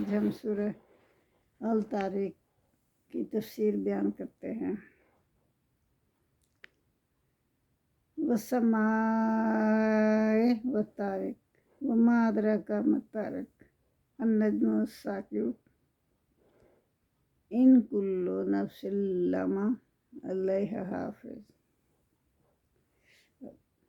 آج ہم سورہ الطارق کی تفسیر بیان کرتے ہیں۔ والسماء والطارق وما أدراك ما الطارق النجم الثاقب إن كل نفس لما عليها حافظ۔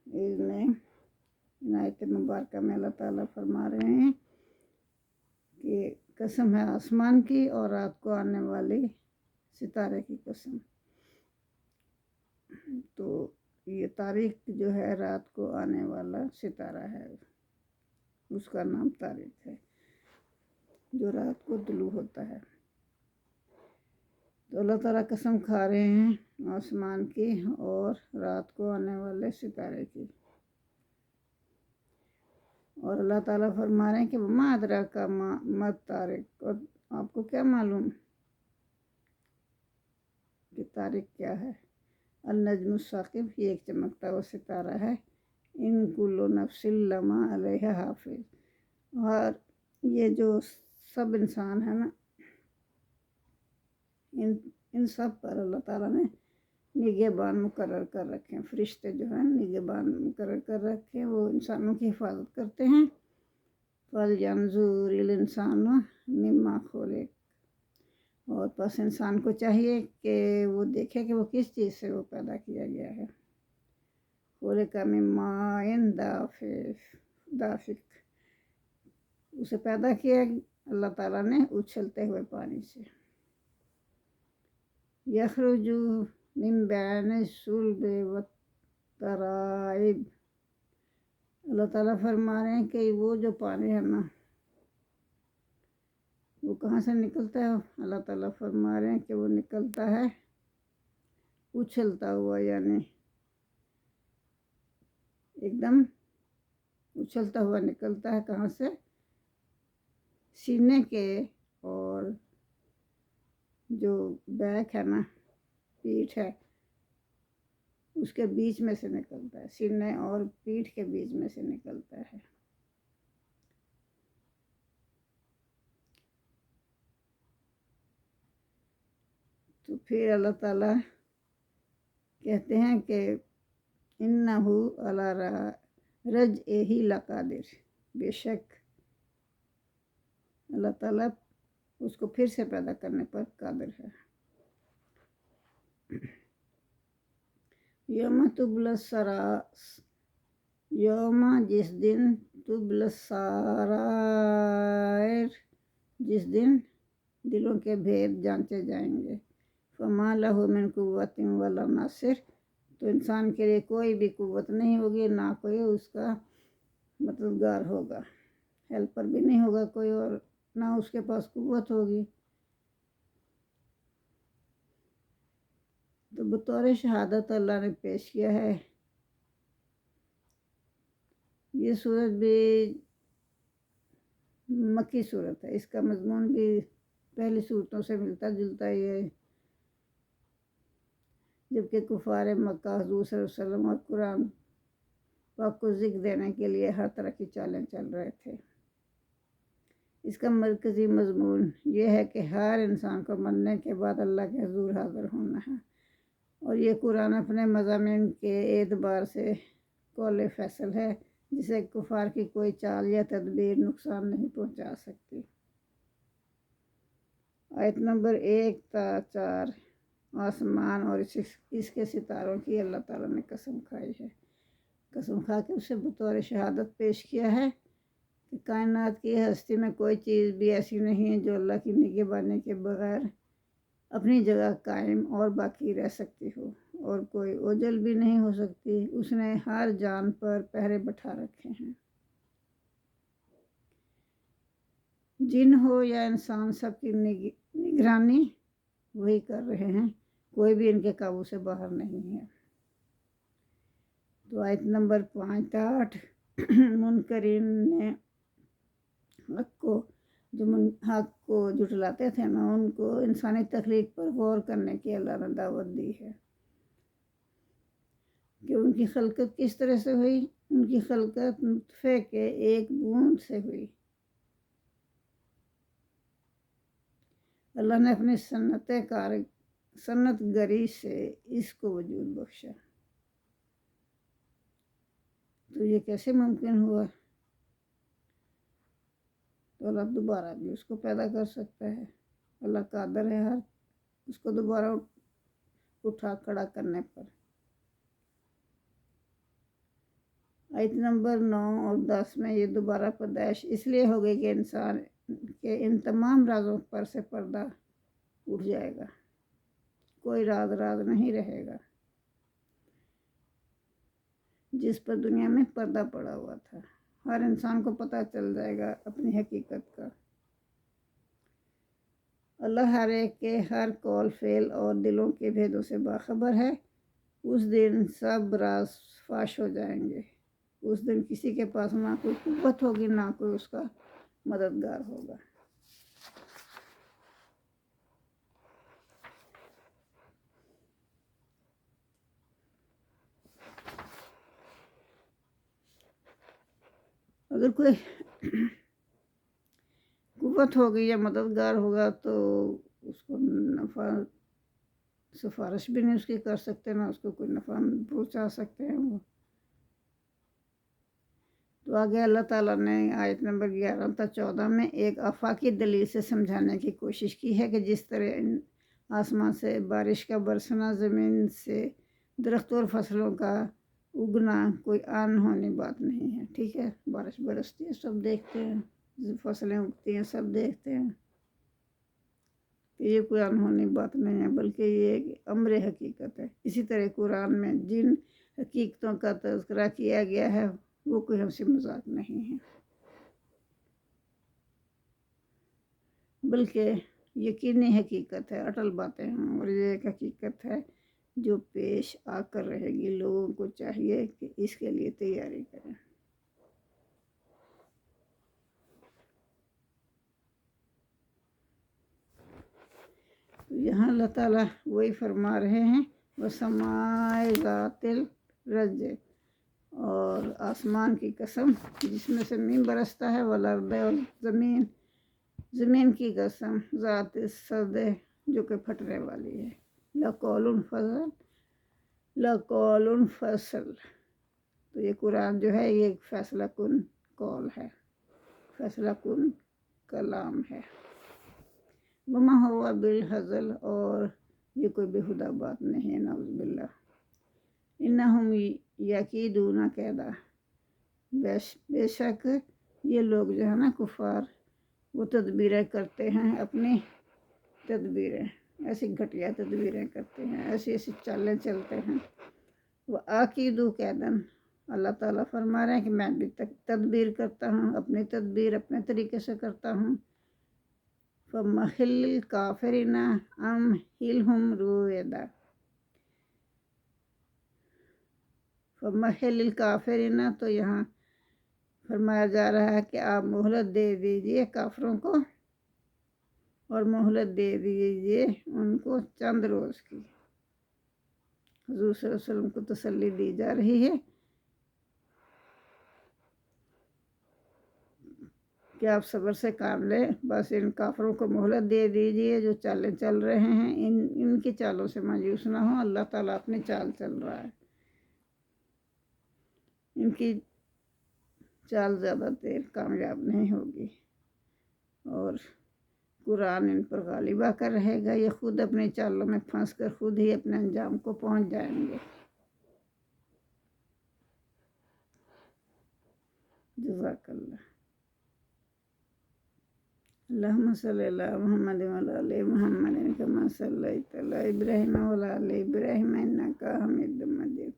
ان آیت مبارکہ میں اللہ تعالیٰ فرما رہے ہیں کہ قسم ہے آسمان کی اور رات کو آنے والے ستارے کی قسم۔ تو یہ طارق جو ہے رات کو آنے والا ستارہ ہے، اس کا نام طارق ہے، جو رات کو طلوع ہوتا ہے۔ تو اللہ تعالیٰ قسم کھا رہے ہیں آسمان کی اور رات کو آنے والے ستارے کی، اور اللہ تعالیٰ فرما رہے ہیں کہ وما ادراک ما الطارق، اور آپ کو کیا معلوم کہ طارق کیا ہے؟ النجم الثاقب، یہ ایک چمکتا ہوا ستارہ ہے۔ ان کل نفس لما علیہا حافظ، اور یہ جو سب انسان ہے نا، ان سب پر اللہ تعالیٰ نے نگہبان مقرر کر رکھے ہیں۔ فرشتے جو ہیں نگہبان مقرر کر رکھے ہیں، وہ انسانوں کی حفاظت کرتے ہیں۔ فَلْيَنظُرِ الْإِنسَانُ مِمَّا خُلِقَ، اور بس انسان کو چاہیے کہ وہ دیکھے کہ وہ کس چیز سے وہ پیدا کیا گیا ہے۔ خُلِقَ مِن مَاءٍ دافق، اسے پیدا کیا اللہ تعالیٰ نے اچھلتے ہوئے پانی سے۔ یخرج من بین الصلب والترائب، اللہ تعالیٰ فرما رہے ہیں کہ وہ جو پانی ہے نا، وہ کہاں سے نکلتا ہے؟ اللہ تعالیٰ فرما رہے ہیں کہ وہ نکلتا ہے اچھلتا ہوا، یعنی ایک دم اچھلتا ہوا نکلتا ہے۔ کہاں سے؟ سینے کے اور جو بیک ہے نا، پیٹھ ہے، اس کے بیچ میں سے نکلتا ہے، سینے اور پیٹھ کے بیچ میں سے نکلتا ہے۔ تو پھر اللہ تعالیٰ کہتے ہیں کہ اِنَّهُ عَلَىٰ رَجْعِهِ لَقَادِرٌ، بے شک اللہ تعالیٰ اس کو پھر سے پیدا کرنے پر قادر ہے۔ یوم تبلی یوم، جس دن تبلی السرائر، جس دن دلوں کے بھید جانچے جائیں گے۔ فما لہ من قوت ولا ناصر، تو انسان کے لیے کوئی بھی قوت نہیں ہوگی، نہ کوئی اس کا مددگار ہوگا، ہیلپر بھی نہیں ہوگا کوئی، اور نہ اس کے پاس قوت ہوگی۔ تو بطور شہادت اللہ نے پیش کیا ہے۔ یہ صورت بھی مکی صورت ہے، اس کا مضمون بھی پہلی صورتوں سے ملتا جلتا ہی ہے، جبکہ کفار مکہ حضور صلی اللہ علیہ وسلم اور قرآن پاک کو ذکر دینے کے لیے ہر طرح کی چالیں چل رہے تھے۔ اس کا مرکزی مضمون یہ ہے کہ ہر انسان کو مرنے کے بعد اللہ کے حضور حاضر ہونا ہے، اور یہ قرآن اپنے مضامین کے اعتبار سے قول فیصل ہے، جسے کفار کی کوئی چال یا تدبیر نقصان نہیں پہنچا سکتی۔ آیت نمبر 1 تا 4، آسمان اور اس کے ستاروں کی اللہ تعالیٰ نے قسم کھائی ہے، قسم کھا کے اسے بطور شہادت پیش کیا ہے کہ کائنات کی ہستی میں کوئی چیز بھی ایسی نہیں ہے جو اللہ کی نگہبانی کے بغیر اپنی جگہ قائم اور باقی رہ سکتی ہو، اور کوئی اوجل بھی نہیں ہو سکتی۔ اس نے ہر جان پر پہرے بٹھا رکھے ہیں، جن ہو یا انسان، سب کی نگرانی وہی کر رہے ہیں، کوئی بھی ان کے قابو سے باہر نہیں ہے۔ تو آیت نمبر 5 تا 8، منکرین نے حق کو جھٹلاتے تھے نا، ان کو انسانی تخلیق پر غور کرنے کی اللہ نے دعوت دی ہے کہ ان کی خلقت کس طرح سے ہوئی۔ ان کی خلقت نطفے کے ایک بوند سے ہوئی، اللہ نے اپنی سنت گری سے اس کو وجود بخشا۔ تو یہ کیسے ممکن ہوا؟ تو اللہ دوبارہ بھی اس کو پیدا کر سکتا ہے۔ اللہ قادر ہے ہر اس کو دوبارہ اٹھا کھڑا کرنے پر۔ آیت نمبر 9 اور 10 میں یہ دوبارہ پیدائش اس لیے ہو گئی کہ انسان کے ان تمام رازوں پر سے پردہ اٹھ جائے گا، کوئی راز نہیں رہے گا جس پر دنیا میں پردہ پڑا ہوا تھا۔ ہر انسان کو پتہ چل جائے گا اپنی حقیقت کا۔ اللہ ہر ایک کے ہر قول فعل اور دلوں کے بھیدوں سے باخبر ہے۔ اس دن سب راز فاش ہو جائیں گے۔ اس دن کسی کے پاس نہ کوئی قوت ہوگی، نہ کوئی اس کا مددگار ہوگا۔ اگر کوئی قوت ہوگی یا مددگار ہوگا تو اس کو نفع سفارش بھی نہیں اس کی کر سکتے، نہ اس کو کوئی نفع پہنچا سکتے ہیں وہ۔ تو آگے اللہ تعالیٰ نے آیت نمبر 11 تا 14 میں ایک آفاقی دلیل سے سمجھانے کی کوشش کی ہے کہ جس طرح آسمان سے بارش کا برسنا، زمین سے درختوں اور فصلوں کا اگنا کوئی انہونی بات نہیں ہے۔ ٹھیک ہے، بارش برستی ہے، سب دیکھتے ہیں، فصلیں اگتی ہیں، سب دیکھتے ہیں۔ یہ کوئی انہونی بات نہیں ہے، بلکہ یہ ایک امر حقیقت ہے۔ اسی طرح قرآن میں جن حقیقتوں کا تذکرہ کیا گیا ہے وہ کوئی ہنسی مذاق نہیں ہے، بلکہ یقینی حقیقت ہے، اٹل باتیں ہیں، اور یہ ایک حقیقت ہے جو پیش آ کر رہے گی۔ لوگوں کو چاہیے کہ اس کے لیے تیاری کریں۔ یہاں اللہ تعالیٰ وہی فرما رہے ہیں، وَالسَّمَاءِ ذَاتِ الرَّجْعِ، اور آسمان کی قسم جس میں سے مین برستا ہے، وَالْأَرْضِ، اور زمین کی قسم ذات الصَّدْعِ جو کہ پھٹنے والی ہے، لَقَوْلٌ فَصْلٌ۔ تو یہ قرآن جو ہے یہ ایک فیصلہ کن قول ہے، فیصلہ کن کلام ہے۔ وَمَا هُوَ بِالْهَزْلِ، اور یہ کوئی بیہودہ بات نہیں ہے، نعوذ باللہ۔ إِنَّهُمْ یَکِیدُونَ کیدا، بے شک یہ لوگ جو ہے نا کفار، وہ تدبیریں کرتے ہیں، اپنی تدبیریں، ایسی گھٹیا تدبیریں کرتے ہیں، ایسی چالیں چلتے ہیں۔ وَأَکِیدُ کیدًا، اللہ تعالیٰ فرما رہے ہیں کہ میں بھی تدبیر کرتا ہوں، اپنی تدبیر اپنے طریقے سے کرتا ہوں۔ فَمَحِّلِ الْکَافِرِینَ أَمْہِلْہُمْ رُوَیدًا، فَمَحِّلِ الْکَافِرِینَ، تو یہاں فرمایا جا رہا ہے کہ آپ مہلت دے دیجئے کافروں کو، اور مہلت دے دیجئے ان کو چند روز کی۔ حضور صلی اللہ علیہ وسلم کو تسلی دی جا رہی ہے کہ آپ صبر سے کام لیں، بس ان کافروں کو مہلت دے دیجئے جو چالیں چل رہے ہیں، ان کی چالوں سے مایوس نہ ہوں، اللہ تعالیٰ اپنی چال چل رہا ہے، ان کی چال زیادہ دیر کامیاب نہیں ہوگی، اور قرآن ان پر غالب آ کر رہے گا، یہ خود اپنی چالوں میں پھنس کر خود ہی اپنے انجام کو پہنچ جائیں گے۔ جزاک اللہ۔ اللہم صلی علی محمد وعلی آل محمد کما صلیت علی ابراہیم وعلی آل ابراہیم انک حمید مجید۔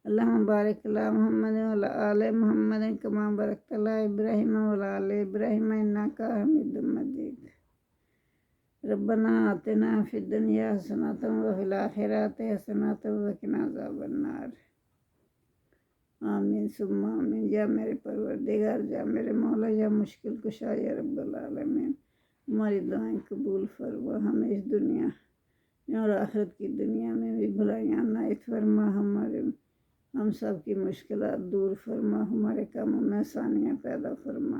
اللہم بارک علی محمد وعلی آل محمد کما بارکت علی ابراہیم وعلی آل ابراہیم انک حمید مجید۔ ربنا آتنا فی الدنیا حسنۃ وفی الآخرۃ حسنۃ وقنا عذاب النار۔ آمین ثم آمین۔ یا میرے پروردگار، یا میرے مولا، یا مشکل کشا، یا رب العالمین، ہماری دعائیں قبول فرما، ہمیں اس دنیا میں اور آخرت کی دنیا میں بھی بھلائیاں عنایت فرما، ہم سب کی مشکلات دور فرما، ہمارے کاموں میں آسانیاں پیدا فرما۔